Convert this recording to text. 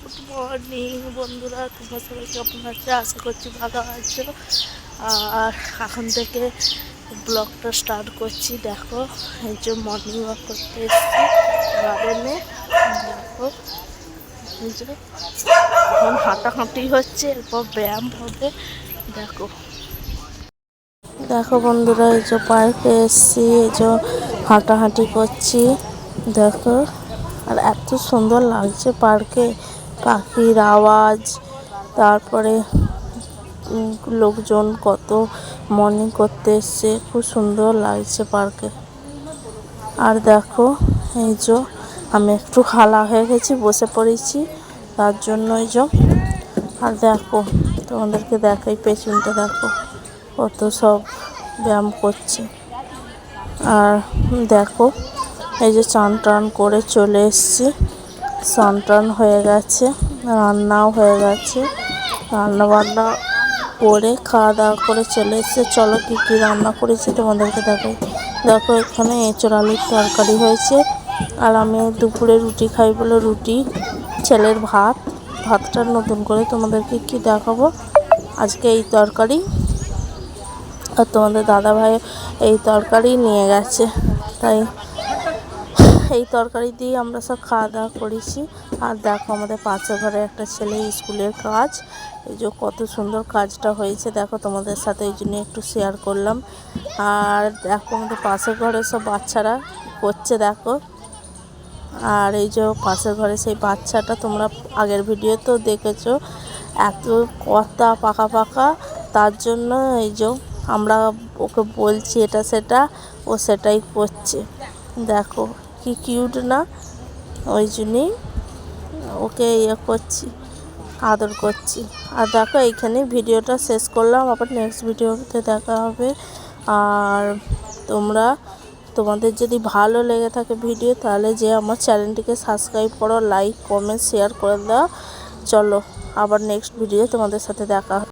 Good morning বন্ধুরা, তোমরা সবাই কেমন আছো? আশা করছি ভালো আছো। আর এখন থেকে ব্লগটা স্টার্ট করছি। দেখো, এই যে মর্নিং ওয়াক করতে এসেছি গার্ডেনে। দেখো, এই যে এখন হাঁটাহাঁটি হচ্ছে, এরপর ব্যায়াম হবে। দেখো দেখো বন্ধুরা, এই যে পার্কে এসেছি, এই যে হাঁটাহাঁটি করছি। দেখো, আর এত সুন্দর লাগছে পার্কে, পাখির আওয়াজ, তারপরে লোকজন কত মর্নিং করতে এসছে, খুব সুন্দর লাগছে পার্কে। আর দেখো, এই যে আমি একটু হালা হয়ে গেছি, বসে পড়েছি, তার জন্য এই যে। আর দেখো, তোমাদেরকে দেখাই পেছনটা, দেখো কত সব ব্যায়াম করছে। আর দেখো, এই যে চান টান করে চলে এসেছি, স্নান টান হয়ে গেছে, রান্নাও হয়ে গেছে, রান্না বান্না করে খাওয়া দাওয়া করে চলে এসেছে। চলো কী কী রান্না করেছি তোমাদেরকে দেখাই। দেখো, এখানে এঁচড় আলুর তরকারি হয়েছে, আর আমি দুপুরে রুটি খাই বলে রুটি, ছেলের ভাতটা নতুন করে তোমাদেরকে কি দেখাবো। আজকে এই তরকারি, আর তোমাদের দাদাভাই এই তরকারি নিয়ে গেছে, তাই এই তরকারি দিয়ে আমরা সব খাওয়া দাওয়া করেছি। আর দেখো, আমাদের পাশের ঘরে একটা ছেলে স্কুলের কাজ, এই যে কত সুন্দর কাজটা হয়েছে, দেখো তোমাদের সাথে এই জন্য একটু শেয়ার করলাম। আর দেখো, আমাদের পাশের ঘরে সব বাচ্চারা করছে, দেখো। আর এই যে পাশের ঘরে সেই বাচ্চাটা, তোমরা আগের ভিডিও তো দেখেছো, এত কথা পাকা পাকা, তার জন্য এই যে আমরা ওকে বলছি এটা সেটা, ও সেটাই করছে। দেখো কি কিউট না, ওই জন্যই ওকে করছি, আদর করছি। আর দেখো, এইখানে ভিডিওটা শেষ করলাম, আবার নেক্সট ভিডিওতে দেখা হবে। আর তোমাদের যদি ভালো লেগে থাকে ভিডিও, তাহলে যে আমার চ্যানেলটিকে সাবস্ক্রাইব করো, লাইক কমেন্ট শেয়ার করে দাও। চলো, আবার নেক্সট ভিডিও তোমাদের সাথে দেখা